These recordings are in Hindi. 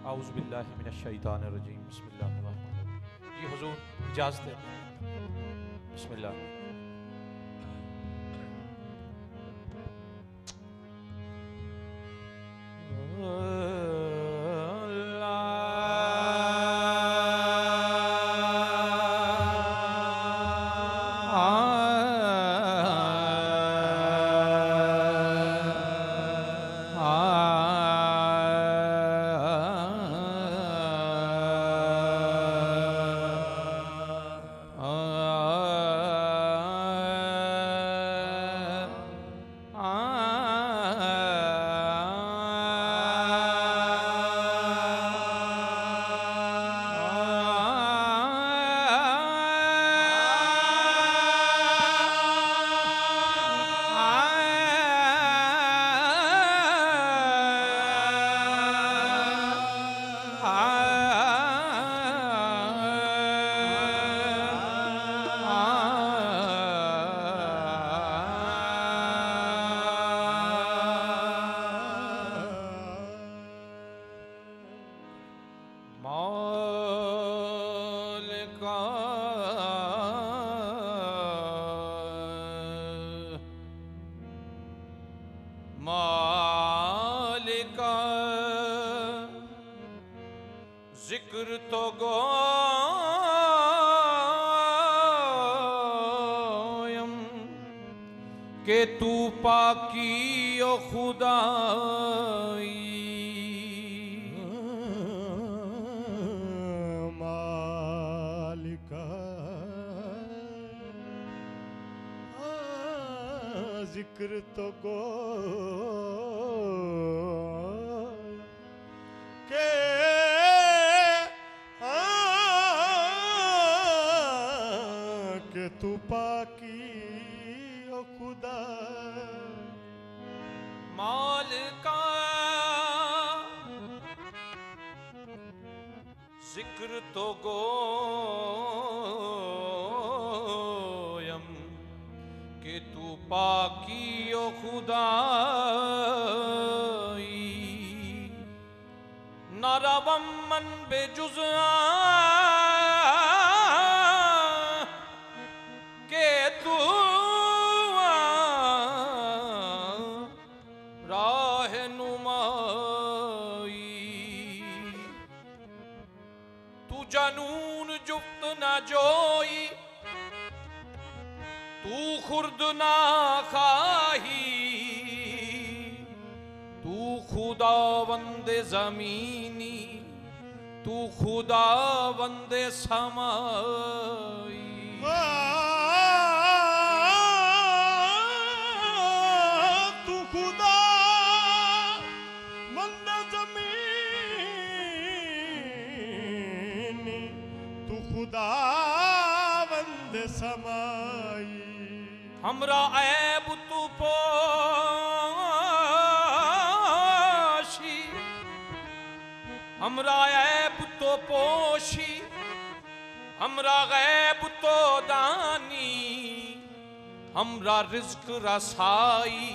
औज़ुबिल्लाहिमिनश्शैतानिर्रजीम बिस्मिल्लाहिर्रहमानिर्रहीम। जी हुजूर इजाज़त है। बिस्मिल्लाह। मालिका जिक्र तो गोयम के तू पाकी ओ खुदाई। मालिका जिक्र तो गो के तू पाकी ओ खुदा। मालिका जिक्र तो गोयम के तू पाकी ओ खुदाई। नरवम मन बेजुज़ा के तू रहनुमाई। तू जनून जुफ्त न जोई तू खुर्द ना खाही। तू खुदावंद ज़मीनी तू खुदावंद समाई। तू खुदा वंद ज़मीनी तू खुदावंद समाई। हमरा ऐब तू पोशी हमरा ऐब तो पोशी हमरा गैब तो दानी। हमरा रिज़्क रसाई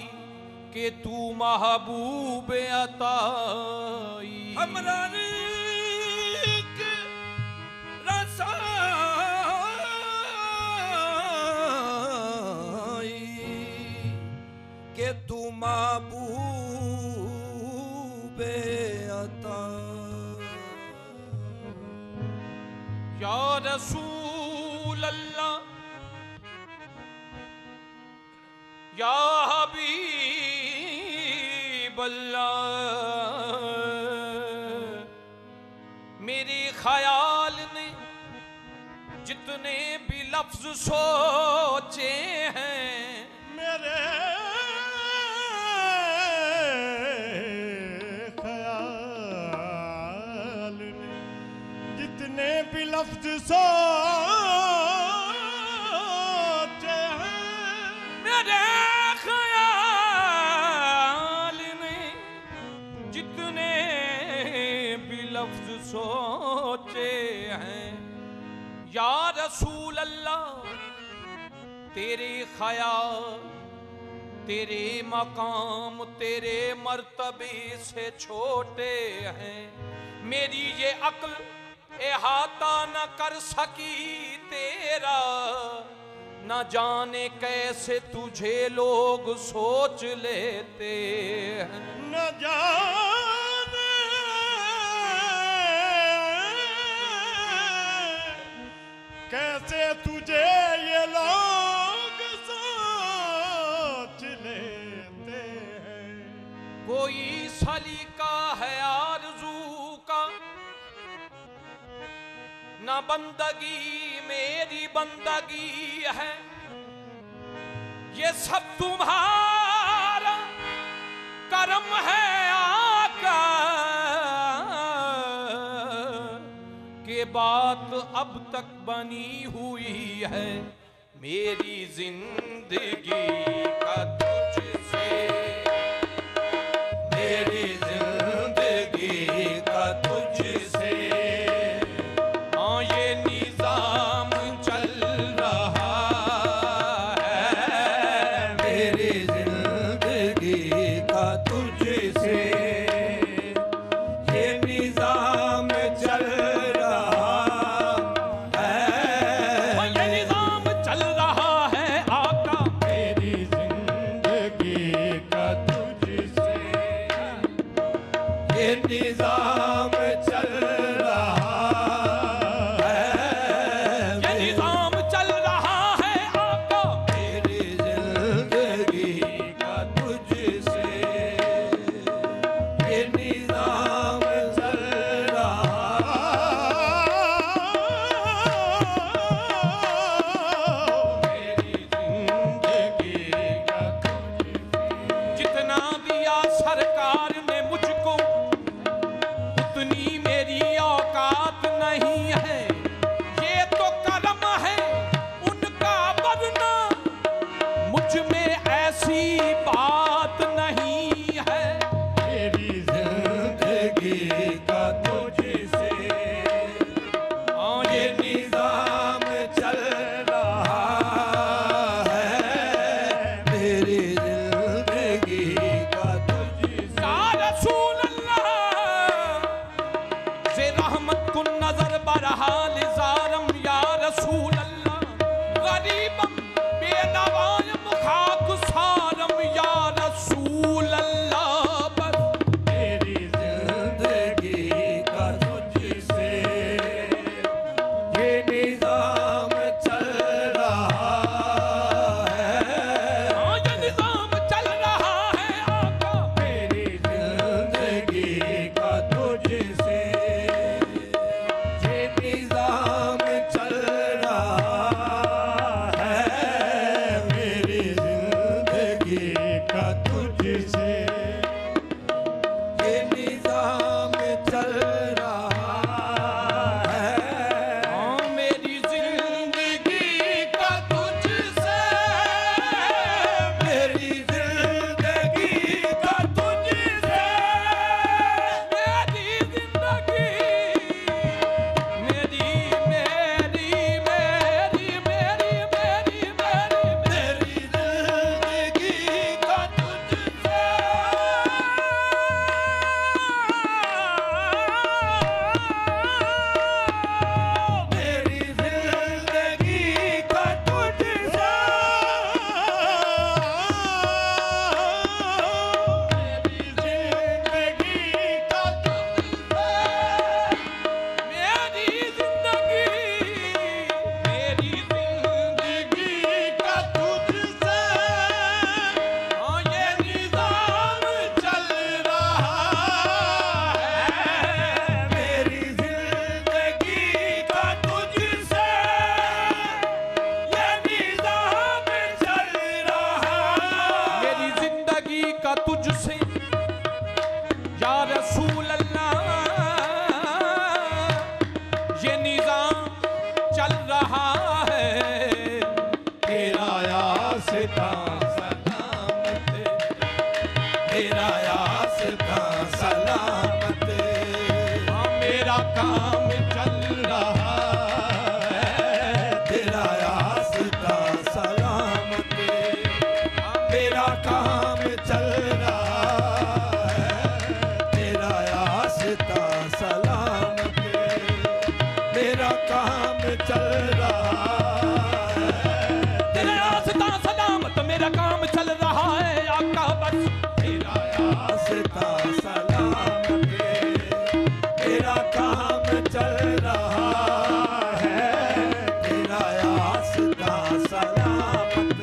के तू महबूब अताई। हमरा रिज़्क रसाई के तू महबूब अताई। या रसूल अल्लाह या हबीब अल्लाह। मेरे ख्याल ने जितने भी लफ्ज सोचे हैं तेरे ख्याल ने जितने भी लफ्ज सोचे हैं, मेरे ख्याल ने जितने भी लफ्ज सोचे हैं, या रसूल अल्लाह तेरे ख्याल, तेरे मकाम, तेरे मर्तबे से छोटे हैं। मेरी ये अक्ल इहाता न कर सकी तेरा, न जाने कैसे तुझे लोग सोच लेते हैं। न जाने कैसे तुझे ये लोग सोच लेते हैं। कोई सलीका है आरज़ू का, न बंदगी मेरी बंदगी है, ये सब तुम्हारा करम है आका, के बात अब तक बनी हुई है मेरी जिंदगी का तुझसे, मेरी जिंदगी का तुझसे। हाँ ये निजाम चल रहा है मेरी जिंदगी का तुझसे, ये निजाम चल रहा है, ये निजाम चल रहा है आका, मेरी जिंदगी आस्था सलामत, तेरा आस्था सलामत। हाँ मेरा काम चल रहा है, तेरा आस्था सलामत। हाँ मेरा काम चल रहा है, तेरा आस्था सलामत। मेरा काम चल रहा है, तेरा आस्था सलामत। मेरा काम चल रहा है आका बस, तेरा आस्था सलामत। मेरा काम चल रहा है, तेरा आस्था सलामत।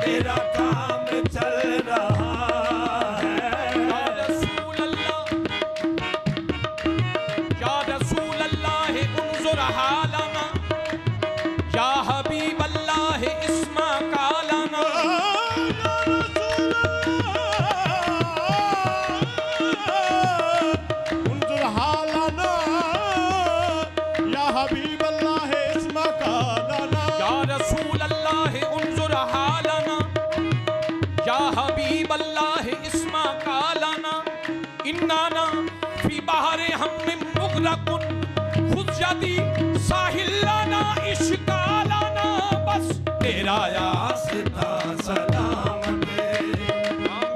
मेरा काम चल रहा है। या रसूल अल्लाह, या रसूल अल्लाह उन्जुर हालना, या हबीब अल्लाह इस्मा कालना। उन्जुर हालना, या हबीब अल्लाह इस्मा कालना। या रसूल अल्लाह उन्जुर हालना, या हबीब अल्लाह इस्मा कालना। इन्नाना फी बहरे हम मुगरकुन, खुद यदी साहिलाना इश्कालाना। बस तेरा आस्था सलामत,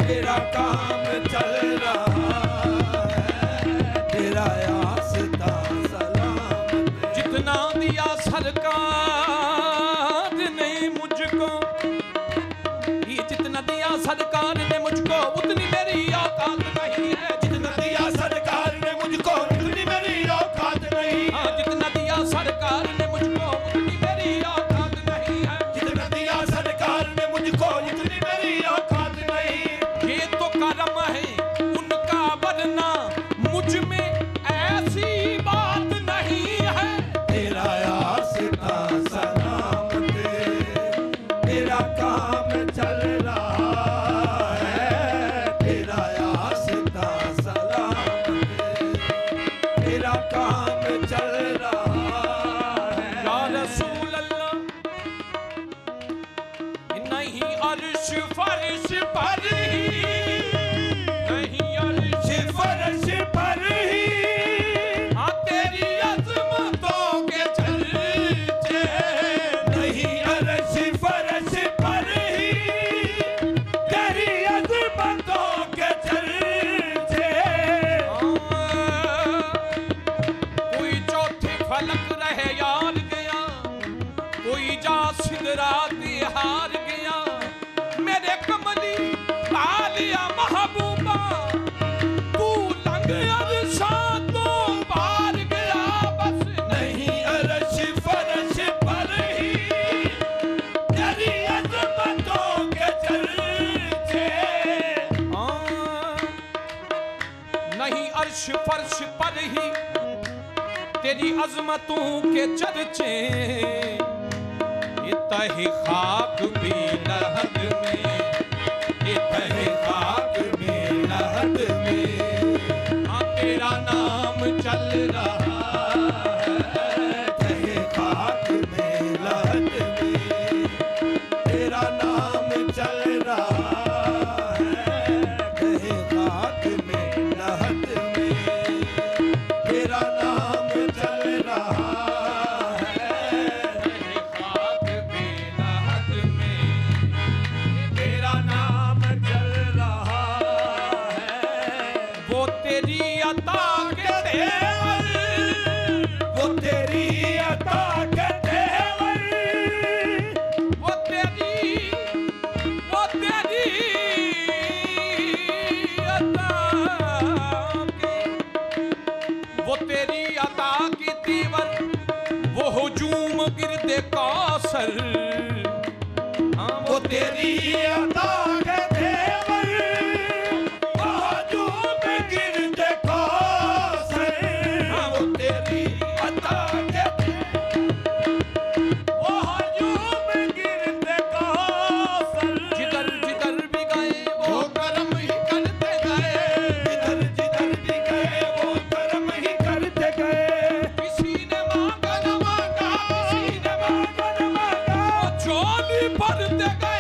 मेरा काम चल रहा है, तेरा आस्था सलामत। जितना दिया सरकार ने मुझको, ये जितना दिया सरकार ने मुझको, उतनी मेरी औकात नहीं है। जितना दिया सरकार ने मुझको, उतनी मेरी औकात नहीं है। हाँ जितना दिया सरकार ने मुझको, उतनी मेरी औकात नहीं है। जितना दिया सरकार ने मुझको, इतनी मेरी औकात नहीं। ये तो करम है उनका, वरना मुझ में ऐसी बात नहीं है। तेरा आस्था सलामत, तेरा काम चल रहा है, तेरा आस्था सलामत। तेरा काम चल रहा है। या रसूल अल्लाह, नहीं अर्श फर्श पर ही, नहीं अर्श फर्श पर ही हाँ तेरी अज़मतों के चर्चे। नहीं, अर्श फर्श पर ही तेरी अज़मतों के चर्चे। कोई चौथे फलक रहे यार गया, कोई जा सिदराते हार गया। मेरे कमली आलिया महबूबा, तू लंग अरशातों पार गया। बस नहीं, अर्श फर्श पर ही तेरी अज़मतों के चर्चे। नहीं अर्श फर्श पर ही तेरी अजमतों के चर्चे। ये तहे खाक भी लहद में, ये तहे खाक भी लहद में। हाँ तेरा नाम चल रहा है, तहे खाक में लहद में तेरा नाम चल रहा है। तहे खाक में लहद में तेरा नाम चल रहा है। तहे खाक भी लहद में तेरा नाम चल रहा है। वो तेरी अता के तेवर, वो तेरी अता के तेवर, वो तेरी अता के, वो तेरी अता की तीवर, वो हुजूम गिरदे कौसर। हाँ वो तेरी अता के तेवर, वो हुजूम गिरदे कौसर। वो तेरी अता के वो हुजूम गिरदे कौसर। जिधर जिधर भी गए वो करम ही करते गए, जिधर जिधर भी गए वो कर्म ही करते गए। किसी ने मांगा न मांगा, किसी ने मांगा न मांगा, वो झोली भरते गए।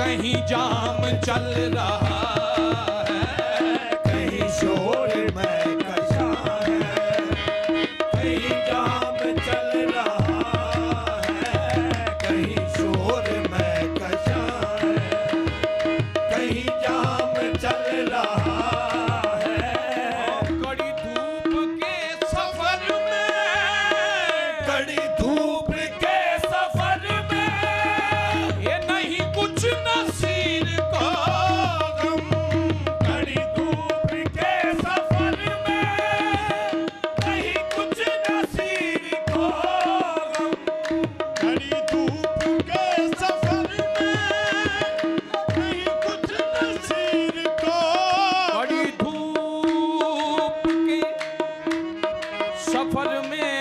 कहीं जाम चल रहा है, कहीं शोर में कशा है, कहीं जाम चल रहा है, कहीं शोर में कशा है, कहीं जाम चल रहा है। कड़ी धूप के सफर में, कड़ी धूप के सफर में ये नहीं कुछ नसीर को गम। कड़ी धूप के सफर में नहीं कुछ नसीर को गम। कड़ी धूप के सफर में नहीं कुछ नसीर को कड़ी धूप के सफर में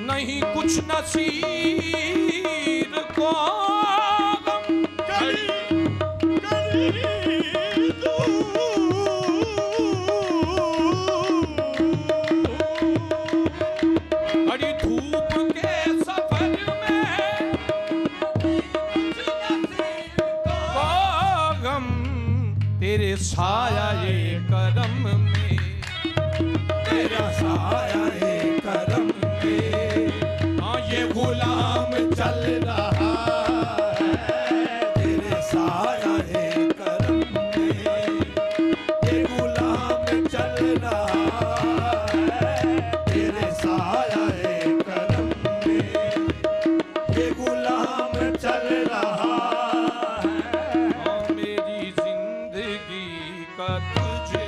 नहीं कुछ नसीर को गम। कड़ी धूप के सफर में गम, तेरे साया ये करम में, तेरा साया है करम में। हाँ ये गुलाम चल रहा है तेरे साया है करम में। ये गुलाम चल रहा है तेरे साया है करम में। ये गुलाम चल रहा है। मेरी जिंदगी का तुझसे